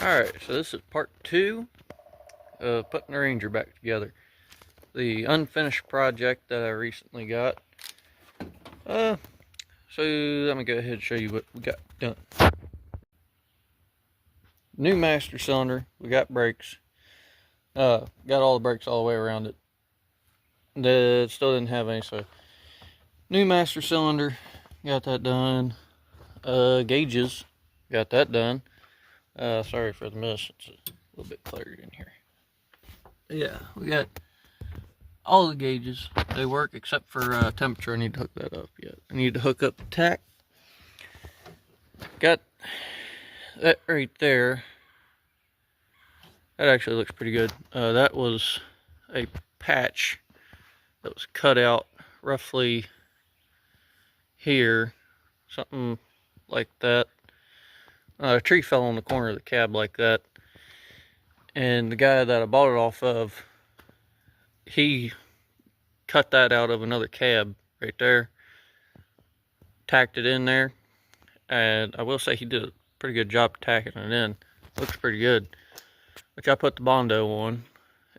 Alright, so this is part 2 of putting the Ranger back together. The unfinished project that I recently got. So let me go ahead and show you what we got done. New master cylinder, we got brakes. Got all the brakes all the way around it. Still didn't have any, so new master cylinder, got that done. Gauges, got that done. Sorry for the mess, it's a little bit cluttered in here. Yeah, we got all the gauges. They work except for temperature. I need to hook that up yet. I need to hook up the tach. Got that right there. That actually looks pretty good. That was a patch that was cut out roughly here. Something like that. A tree fell on the corner of the cab like that. And the guy that I bought it off of, he cut that out of another cab right there. Tacked it in there. And I will say he did a pretty good job tacking it in. Looks pretty good. Which I put the Bondo on.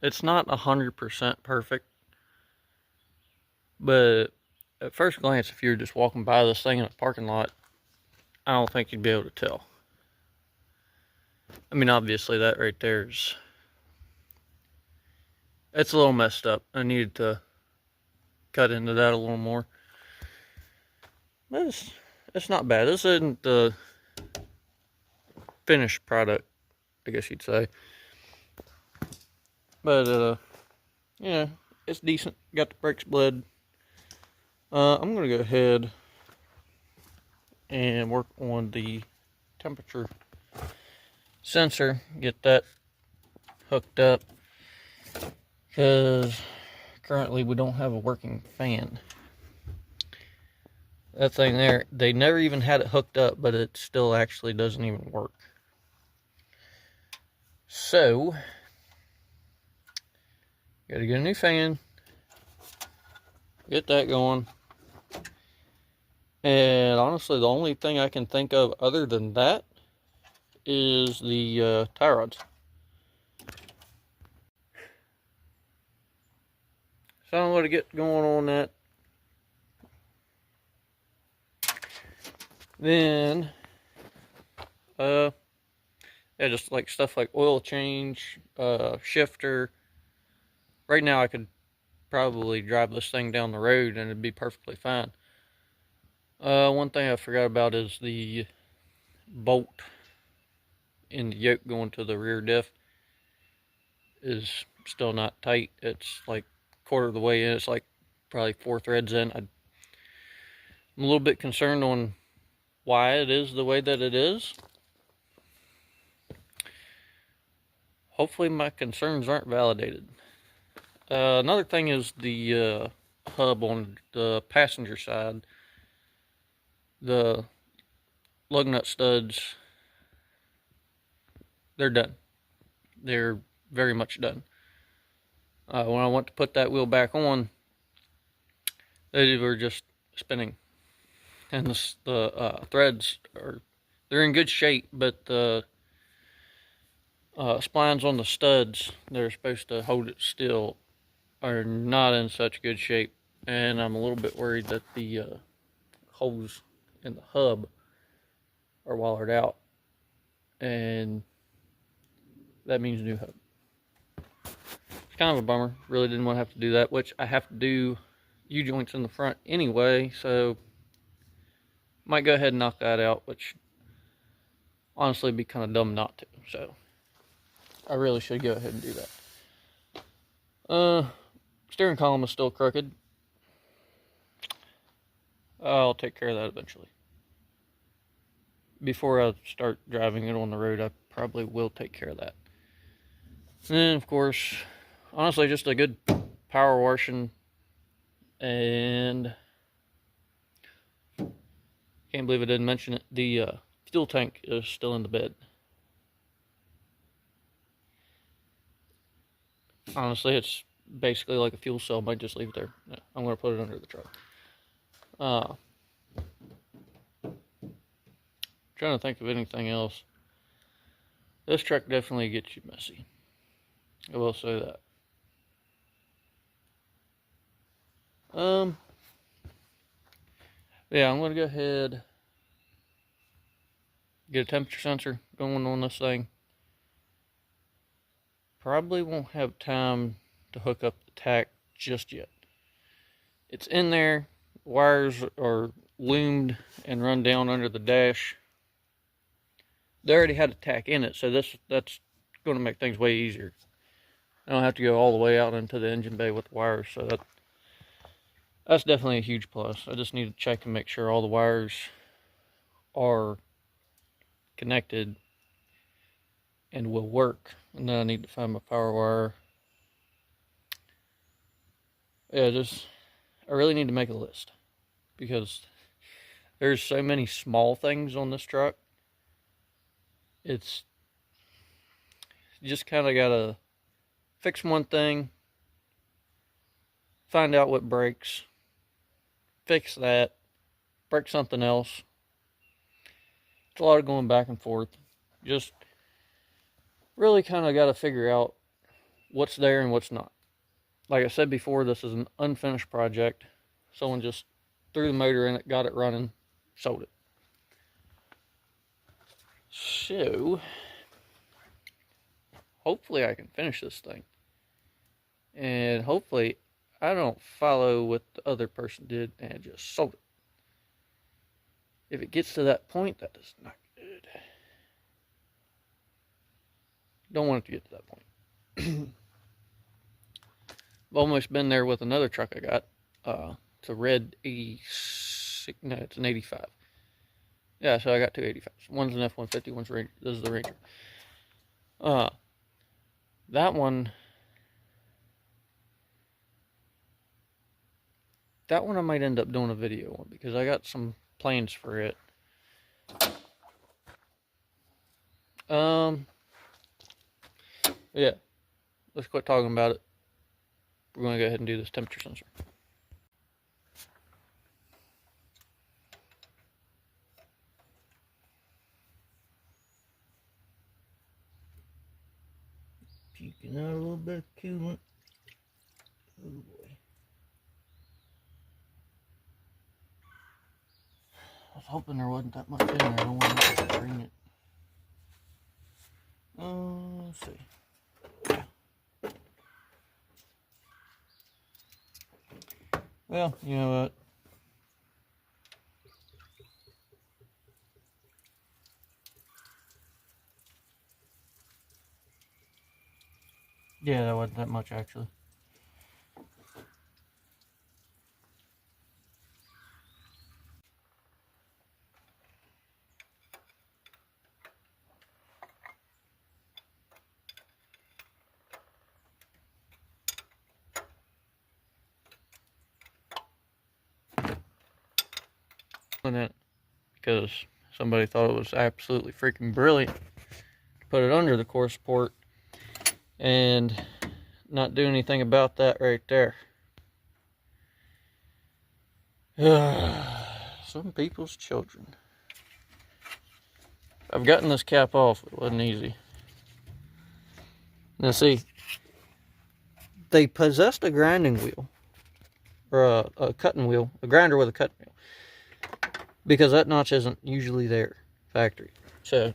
It's not 100% perfect. But at first glance, if you're just walking by this thing in a parking lot, I don't think you'd be able to tell. I mean, obviously that right there's... it's a little messed up. I needed to cut into that a little more. But it's not bad. This isn't the finished product, I guess you'd say. But, yeah, it's decent. Got the brakes bled. I'm going to go ahead and work on the temperature sensor. Get that hooked up. Because currently we don't have a working fan. That thing there, they never even had it hooked up, but it still actually doesn't even work. So, gotta get a new fan, get that going. And honestly, the only thing I can think of other than that is the tie rods. So I'm going to get going on that. Then, yeah, just like stuff like oil change, shifter. Right now I could probably drive this thing down the road and it'd be perfectly fine. One thing I forgot about is the bolt in the yoke going to the rear diff is still not tight. It's like quarter of the way in. It's like probably 4 threads in. I'm a little bit concerned on why it is the way that it is. Hopefully my concerns aren't validated. Another thing is the hub on the passenger side. The lug nut studs, they're done. They're very much done. When I went to put that wheel back on, they were just spinning. And the threads they're in good shape, but the splines on the studs that are supposed to hold it still are not in such good shape. And I'm a little bit worried that the holes in the hub are wallered out. And that means new hub. It's kind of a bummer. Really didn't want to have to do that, which I have to do U-joints in the front anyway, so might go ahead and knock that out, which honestly would be kind of dumb not to. So I really should go ahead and do that. Steering column is still crooked. I'll take care of that eventually. Before I start driving it on the road, I probably will take care of that. And then, of course, honestly, just a good power washing. And can't believe I didn't mention it. The fuel tank is still in the bed. Honestly, it's basically like a fuel cell. Might just leave it there. I'm going to put it under the truck. Trying to think of anything else. This truck definitely gets you messy. I will say that. Yeah, I'm gonna go ahead, get a temperature sensor going on this thing. Probably won't have time to hook up the tach just yet. It's in there. Wires are loomed and run down under the dash. They already had a tach in it, so that's going to make things way easier. I don't have to go all the way out into the engine bay with the wires, so that's definitely a huge plus. I just need to check and make sure all the wires are connected and will work. And then I need to find my power wire. Yeah, I really need to make a list, because there's so many small things on this truck. It's just kind of gotta fix one thing, find out what breaks, fix that, break something else. It's a lot of going back and forth. Just really kind of got to figure out what's there and what's not. Like I said before, this is an unfinished project. Someone just threw the motor in it, got it running, sold it. So, hopefully I can finish this thing. And hopefully I don't follow what the other person did and just sold it. If it gets to that point, that is not good. Don't want it to get to that point. I've almost been there with another truck I got. It's a red 86, no, it's an 85. Yeah, so I got two 85s. One's an F-150, one's Ranger. This is the Ranger. That one I might end up doing a video on, because I got some plans for it. Yeah, let's quit talking about it. We're going to go ahead and do this temperature sensor. Puking out a little bit of coolant. Oh boy. I was hoping there wasn't that much in there. I don't want to drain it. Let's see. Well, you know what? Yeah, that wasn't that much actually. It because somebody thought it was absolutely freaking brilliant to put it under the core support and not do anything about that right there. Some people's children. I've gotten this cap off. It wasn't easy. Now see, they possessed a grinding wheel, or a cutting wheel, a grinder with a cutting wheel, because that notch isn't usually there, factory. So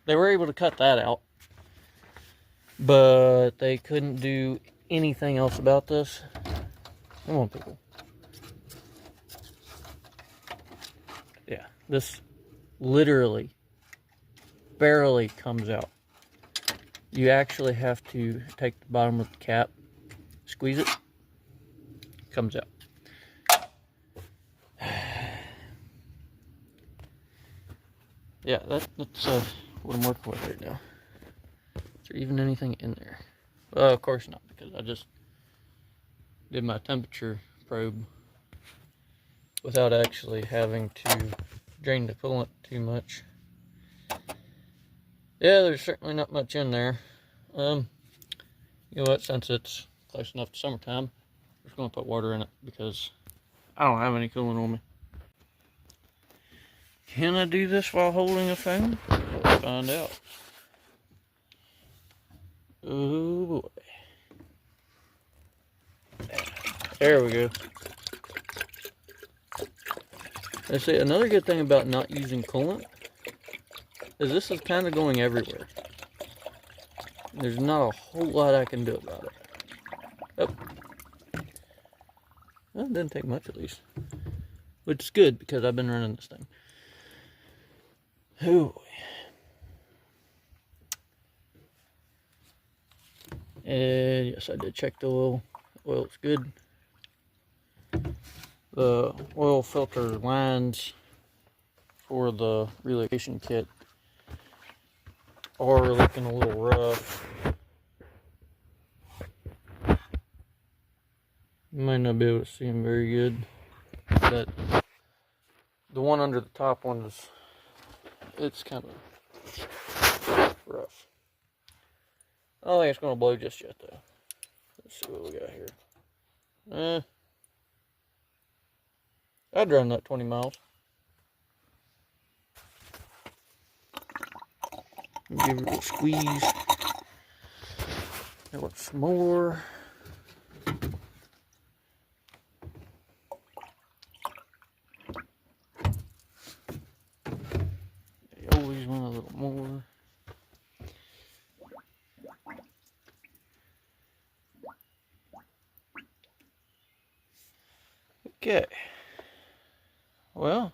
they were able to cut that out, but they couldn't do anything else about this. Come on, people. Yeah, this literally barely comes out. You actually have to take the bottom of the cap, squeeze it, comes out. Yeah, that's what I'm working with right now. Is there even anything in there? Well, of course not, because I just did my temperature probe without actually having to drain the coolant too much. Yeah, there's certainly not much in there. You know what, since it's close enough to summertime, I'm just going to put water in it, because I don't have any coolant on me. Can I do this while holding a phone? Let's find out. Oh boy. There we go. I say another good thing about not using coolant is this is kind of going everywhere. There's not a whole lot I can do about it. Oh. Well, it didn't take much at least. Which is good because I've been running this thing. Oh. And yes, I did check the oil. Oil's good. The oil filter lines for the relocation kit are looking a little rough. You might not be able to see them very good, but the one under the top one it's kind of rough. I don't think it's going to blow just yet though. Let's see what we got here. I'd run that 20 miles. Give it a little squeeze. I want some more. I always want a little more. Okay. Well,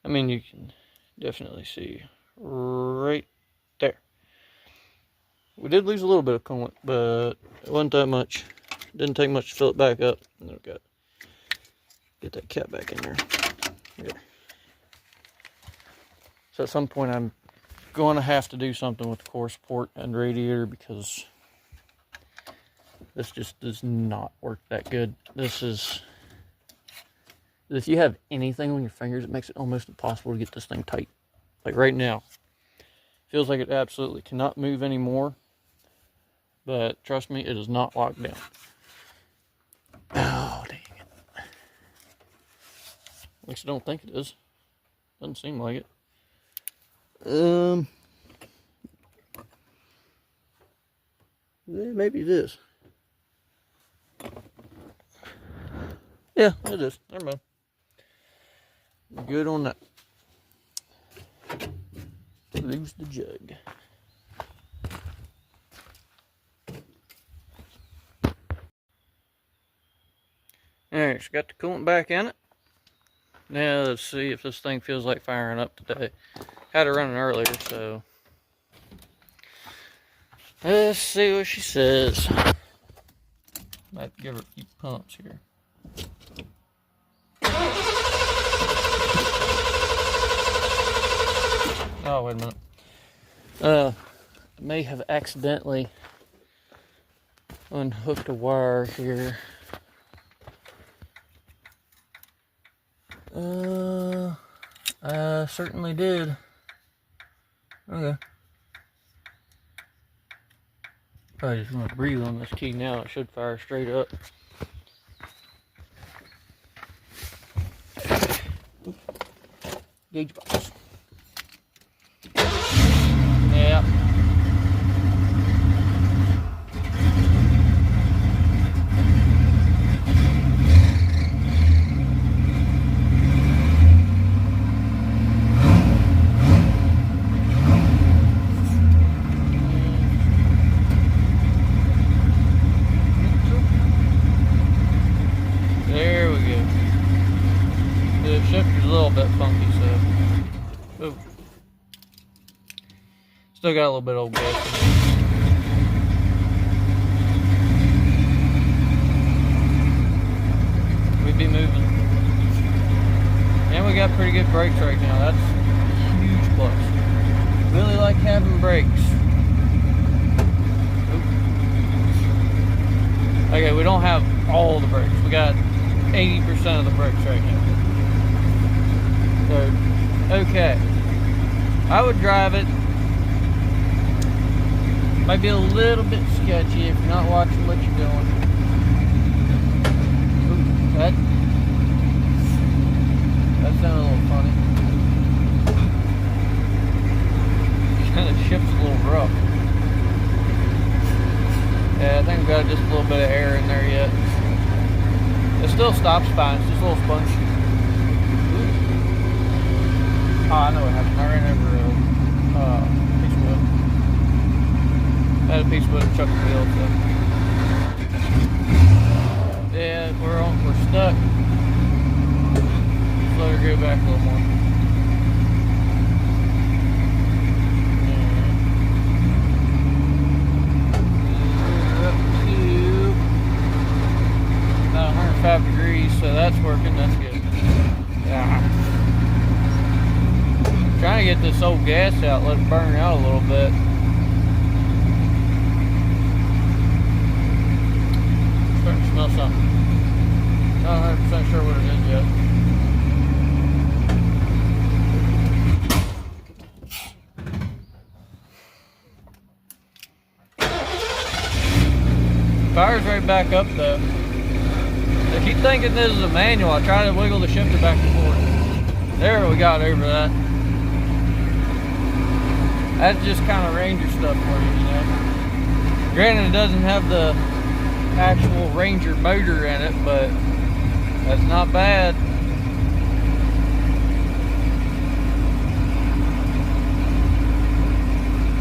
I mean, you can definitely see right there. We did lose a little bit of coolant, but it wasn't that much. Didn't take much to fill it back up. Okay. Get that cap back in there. Here. So at some point I'm going to have to do something with the core support and radiator because this just does not work that good. This is, if you have anything on your fingers, it makes it almost impossible to get this thing tight. Like right now, feels like it absolutely cannot move anymore. But trust me, it is not locked down. Oh, dang it. At least I don't think it is. Doesn't seem like it. Maybe it is. Yeah, it is. Never mind. Good on that. Lose the jug. Alright, so got the coolant back in it. Now let's see if this thing feels like firing up today. Had it running earlier, so let's see what she says. Might give her a few pumps here. Oh, wait a minute. I may have accidentally unhooked a wire here. I certainly did. Okay. Probably just want to breathe on this key now. It should fire straight up. Gauge box. Yeah. There we go. The shifter's a little bit funky, so. Oh. Still got a little bit of old gas in it. We'd be moving. And we got pretty good brakes right now. That's a huge plus. Really like having brakes. Oop. Okay, we don't have all the brakes. We got 80% of the brakes right now. So, okay. I would drive it. Might be a little bit sketchy if you're not watching what you're doing. Ooh, that sounded a little funny. Kind of shifts a little rough. Yeah, I think we got just a little bit of air in there yet. It still stops fine, it's just a little sponge. Oh, I know what happened. I ran over a piece of wood. I had a piece of wood and chucked the wheel, so. Yeah, we're stuck. Just let her go back a little more. Up to about 105 degrees, so that's working. That's good. Yeah. Trying to get this old gas out, let it burn out a little bit. Starting to smell something. Not 100% sure what it is yet. Fire's right back up though. I keep thinking this is a manual. I try to wiggle the shifter back and forth. There, we got over that. That's just kind of Ranger stuff for you, you know. Granted, it doesn't have the actual Ranger motor in it, but that's not bad.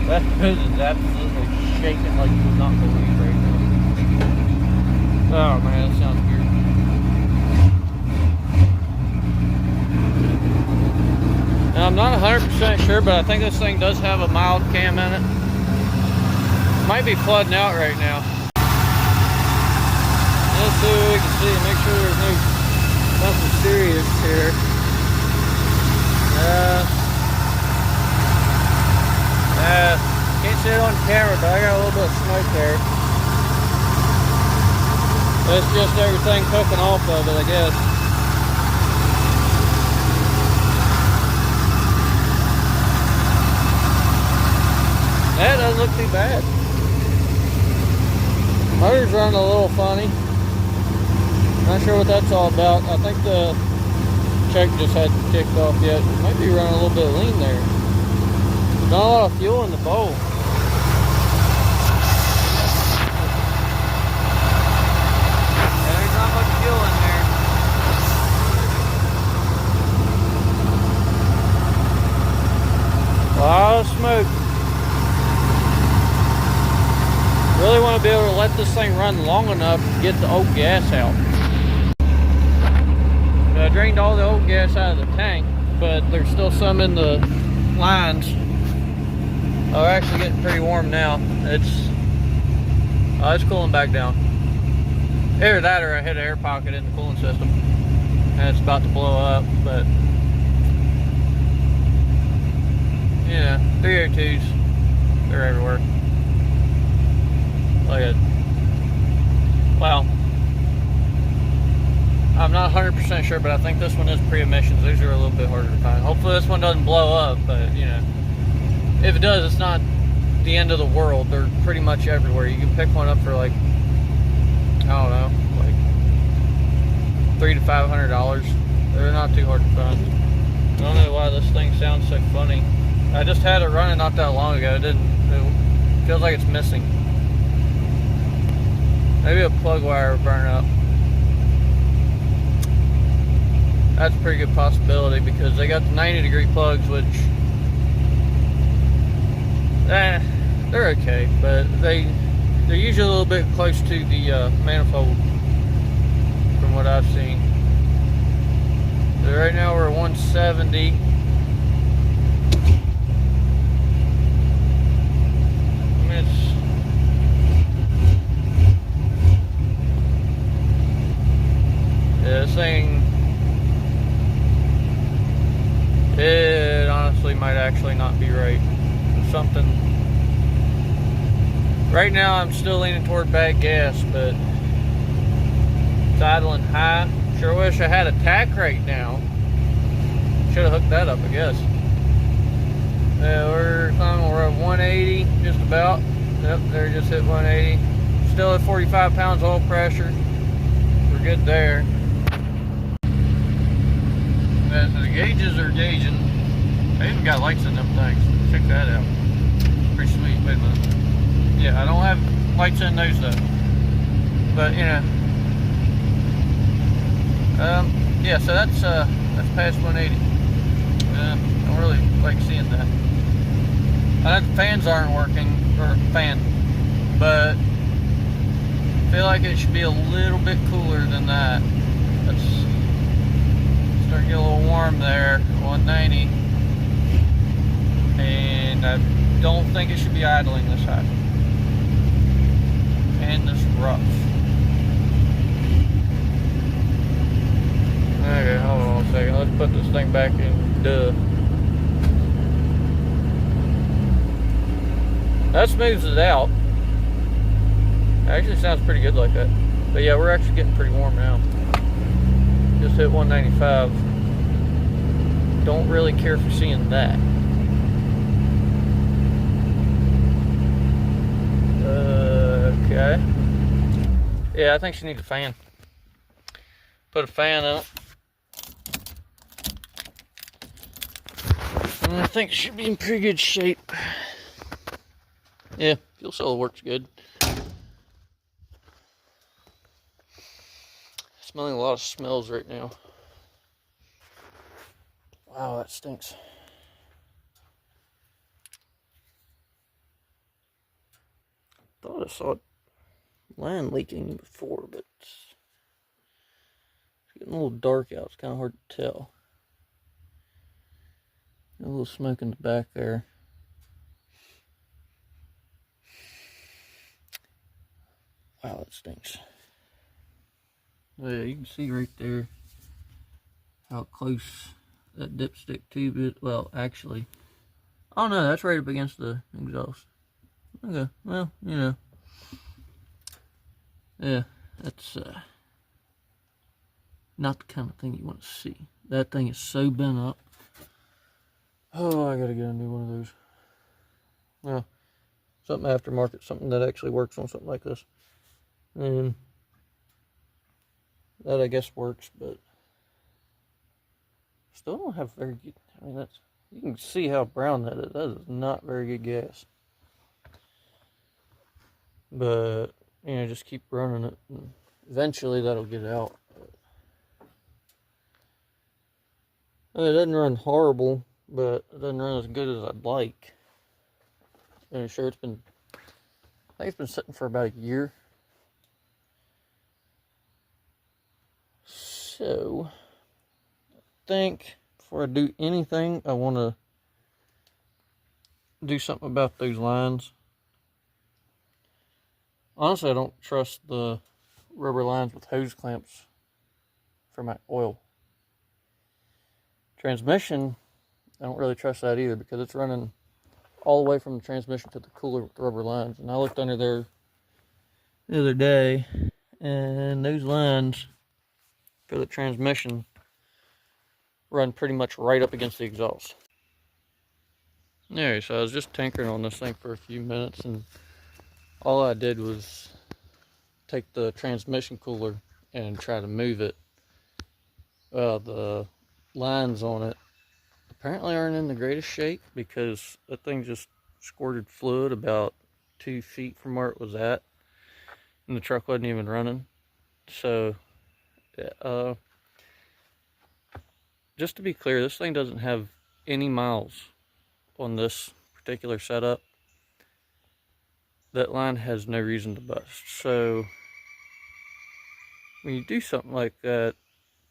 That hose is absolutely shaking like you would not believe right now. Oh man, that sounds weird. Now, I'm not 100% sure, but I think this thing does have a mild cam in it. Might be flooding out right now. Let's see what we can see. Make sure there's nothing serious here. Can't see it on camera, but I got a little bit of smoke there. It's just everything cooking off of it, I guess. That doesn't look too bad. Motor's running a little funny. Not sure what that's all about. I think the check just hadn't kicked off yet. Might be running a little bit of lean there. Not a lot of fuel in the bowl. Yeah, there's not much fuel in there. A lot of smoke. Really want to be able to let this thing run long enough to get the old gas out. I drained all the old gas out of the tank, but there's still some in the lines. Oh, we're actually getting pretty warm now. It's cooling back down. Either that or I hit an air pocket in the cooling system and it's about to blow up, but yeah, 302s, they're everywhere. Look at, wow. I'm not 100% sure, but I think this one is pre-emissions. These are a little bit harder to find. Hopefully this one doesn't blow up, but you know, if it does, it's not the end of the world. They're pretty much everywhere. You can pick one up for like, I don't know, like $300 to $500. They're not too hard to find. I don't know why this thing sounds so funny. I just had it running not that long ago. It feels like it's missing. Maybe a plug wire will burn up. That's a pretty good possibility because they got the 90-degree plugs, which they're okay, but they're usually a little bit close to the manifold from what I've seen. So right now we're at 170. This thing, it honestly might actually not be right. Something. Right now I'm still leaning toward bad gas, but it's idling high. Sure wish I had a tack right now. Should have hooked that up, I guess. We're at 180, just about. Yep, there, just hit 180. Still at 45 pounds oil pressure. We're good there. So the gauges are gauging. They even got lights in them things. Check that out. Pretty sweet. Wait a minute. Yeah, I don't have lights in those though. But you know, yeah. So that's past 180. Don't really like seeing that. I know the fans aren't working, or fan, but I feel like it should be a little bit cooler than that. That's starting to get a little warm there, 190, and I don't think it should be idling this high and this rough. Okay, hold on a second. Let's put this thing back in duh. That smooths it out. It actually sounds pretty good like that. But yeah, we're actually getting pretty warm now. Just hit 195. Don't really care for seeing that. Okay. Yeah, I think she needs a fan. Put a fan in it. And I think it should be in pretty good shape. Yeah, fuel cell works good. Smelling a lot of smells right now. Wow, that stinks. Thought I saw line leaking before, but it's getting a little dark out. It's kind of hard to tell. A little smoke in the back there. Wow, that stinks. Yeah, you can see right there how close that dipstick tube is. Well, actually, oh no, that's right up against the exhaust. Okay, well, you know. Yeah, that's not the kind of thing you want to see. That thing is so bent up. Oh, I gotta get a new one of those. Well, something aftermarket, something that actually works on something like this. And that I guess works, but still don't have very good. I mean, that's, you can see how brown that is. That is not very good gas. But you know, just keep running it, and eventually that'll get out. It doesn't run horrible, but it doesn't run as good as I'd like. And sure, I think it's been sitting for about a year. So, I think before I do anything, I want to do something about those lines. Honestly, I don't trust the rubber lines with hose clamps for my oil. Transmission, I don't really trust that either because it's running all the way from the transmission to the cooler with the rubber lines. And I looked under there the other day, and those lines for the transmission run pretty much right up against the exhaust. Anyway, so I was just tinkering on this thing for a few minutes, and all I did was take the transmission cooler and try to move it. The lines on it apparently aren't in the greatest shape because that thing just squirted fluid about 2 feet from where it was at, and the truck wasn't even running. So, just to be clear, this thing doesn't have any miles on this particular setup. That line has no reason to bust. So, when you do something like that,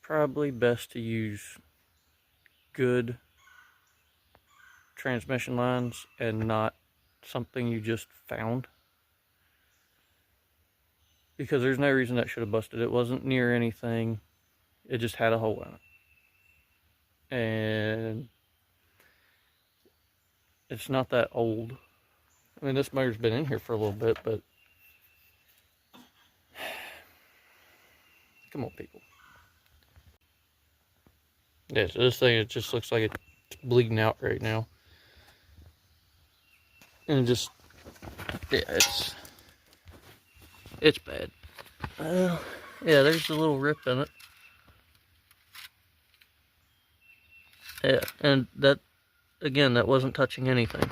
probably best to use good transmission lines and not something you just found, because there's no reason that should have busted. It wasn't near anything, it just had a hole in it, and it's not that old. I mean, this motor's been in here for a little bit, but come on, people. Yeah, so this thing, it just looks like it's bleeding out right now. And just, yeah, it's bad. Yeah, there's a little rip in it. Yeah, and that, again, that wasn't touching anything.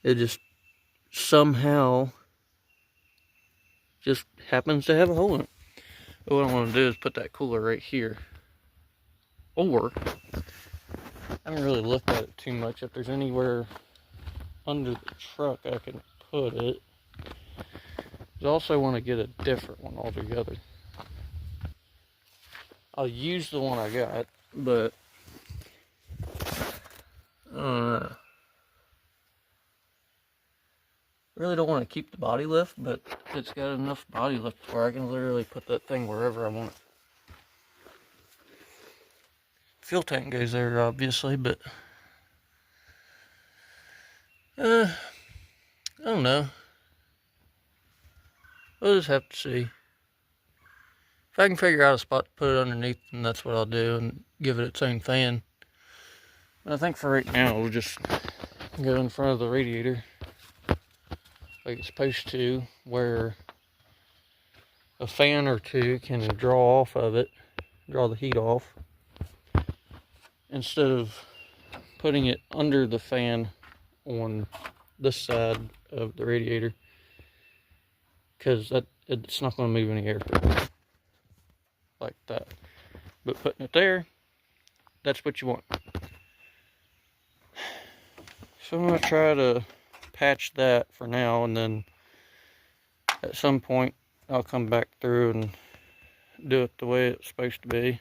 It just somehow just happens to have a hole in it. But what I want to do is put that cooler right here. Or, I haven't really looked at it too much. If there's anywhere under the truck I can put it. I also want to get a different one altogether. I'll use the one I got, but really don't want to keep the body lift, but it's got enough body lift where I can literally put that thing wherever I want it. Fuel tank goes there, obviously, but I don't know. We'll just have to see. If I can figure out a spot to put it underneath, then that's what I'll do and give it its own fan. But I think for right now, we'll just go in front of the radiator like it's supposed to, where a fan or two can draw off of it, draw the heat off, instead of putting it under the fan on this side of the radiator, because it's not going to move any air like that. But putting it there, that's what you want. So I'm going to try to patch that for now, and then at some point I'll come back through and do it the way it's supposed to be.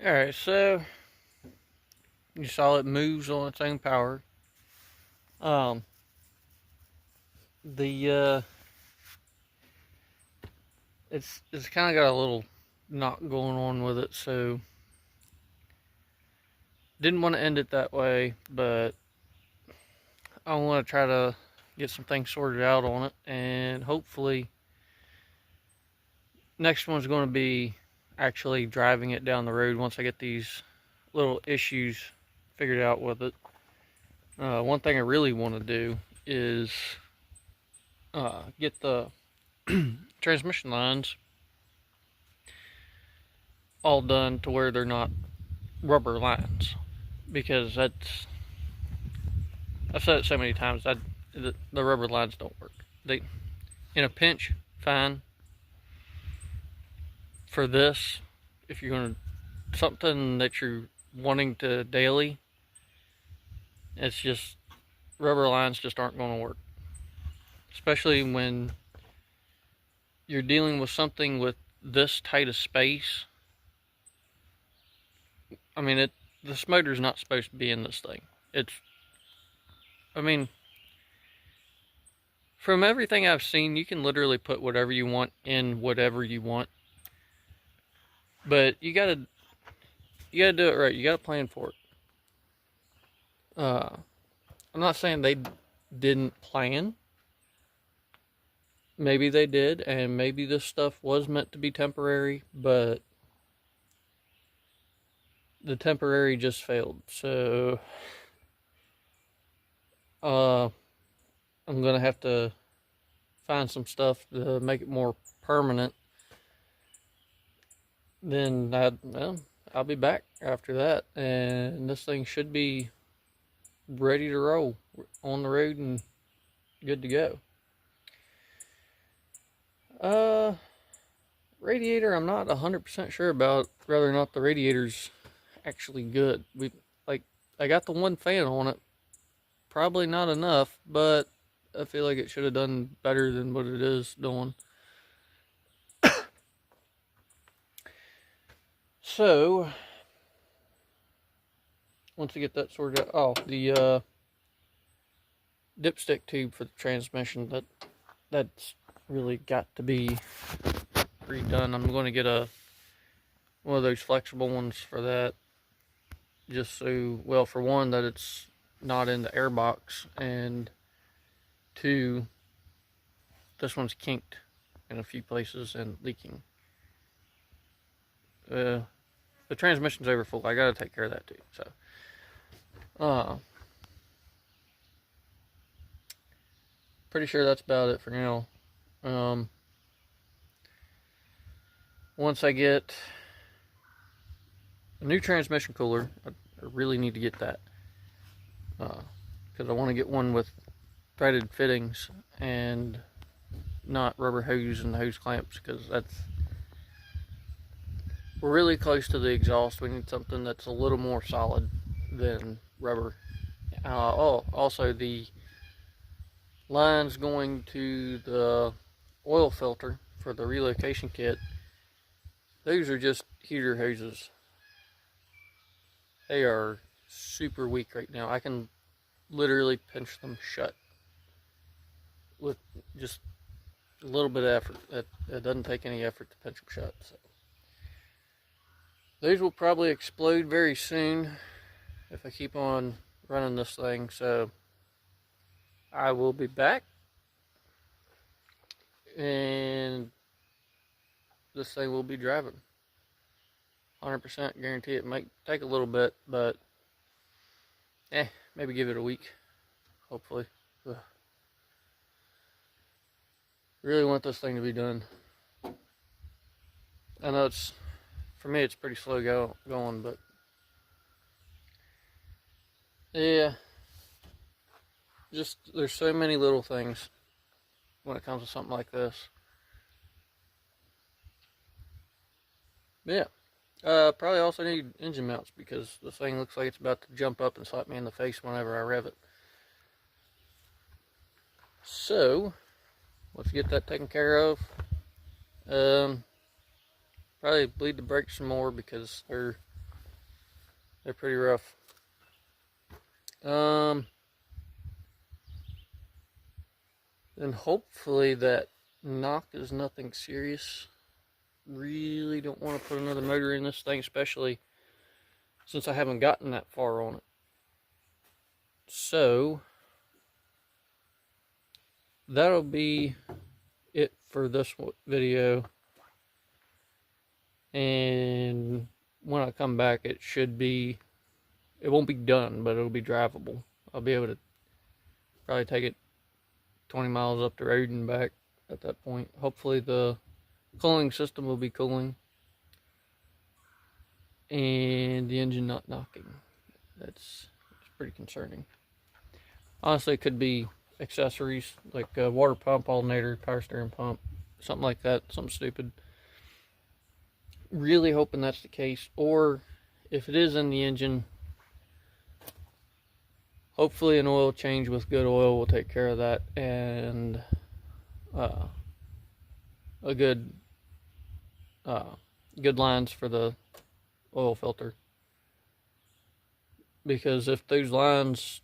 Alright, so you saw it moves on its own power. It's kind of got a little knot going on with it, so didn't want to end it that way, but I want to try to get some things sorted out on it, and hopefully next one's going to be actually driving it down the road once I get these little issues figured out with it. One thing I really want to do is get the transmission lines all done to where they're not rubber lines, because I've said it so many times, the rubber lines don't work. They, in a pinch, fine. For this, if you're going to, something that you're wanting to daily, it's just, rubber lines just aren't going to work. Especially when you're dealing with something with this tight of space. I mean, this motor's not supposed to be in this thing. It's I mean, from everything I've seen, you can literally put whatever you want in whatever you want. But you gotta do it right. You gotta plan for it. I'm not saying they didn't plan. Maybe they did, and maybe this stuff was meant to be temporary, but the temporary just failed. So, I'm gonna have to find some stuff to make it more permanent. Then I'll be back after that, and this thing should be ready to roll on the road and good to go. Radiator, I'm not 100% sure about whether or not the radiator's actually good. I got the one fan on it, probably not enough, but I feel like it should have done better than what it is doing. So, once I get that sorted out, the dipstick tube for the transmission, that's really got to be redone. I'm going to get one of those flexible ones for that, just so, well, for one, that it's not in the air box, and two, this one's kinked in a few places and leaking. The transmission's overfull. I gotta take care of that too. So, pretty sure that's about it for now. Once I get a new transmission cooler, I really need to get that, because I want to get one with threaded fittings and not rubber hose and hose clamps, because we're really close to the exhaust. We need something that's a little more solid than rubber. Also the lines going to the oil filter for the relocation kit, those are just heater hoses. They are super weak right now. I can literally pinch them shut with just a little bit of effort. It doesn't take any effort to pinch them shut. So those will probably explode very soon if I keep on running this thing. So I will be back, and this thing will be driving. 100% guarantee. It might take a little bit, but maybe give it a week, hopefully. Ugh. Really want this thing to be done. I know for me it's pretty slow going, but yeah, just there's so many little things when it comes to something like this. Yeah. Probably also need engine mounts, because this thing looks like it's about to jump up and slap me in the face whenever I rev it. So, let's get that taken care of. Probably bleed the brakes some more, because they're pretty rough. Then hopefully that knock is nothing serious. Really don't want to put another motor in this thing, especially since I haven't gotten that far on it. So that'll be it for this video, and when I come back, it won't be done, but it'll be drivable. I'll be able to probably take it 20 miles up the road and back at that point. Hopefully the cooling system will be cooling and the engine not knocking. It's pretty concerning. Honestly, it could be accessories like a water pump, alternator, power steering pump, something like that, something stupid. Really hoping that's the case, or if it is in the engine, hopefully an oil change with good oil will take care of that, and a good lines for the oil filter, because if those lines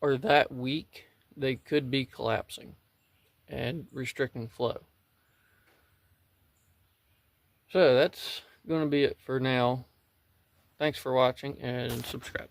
are that weak, they could be collapsing and restricting flow. So that's going to be it for now. Thanks for watching and subscribe.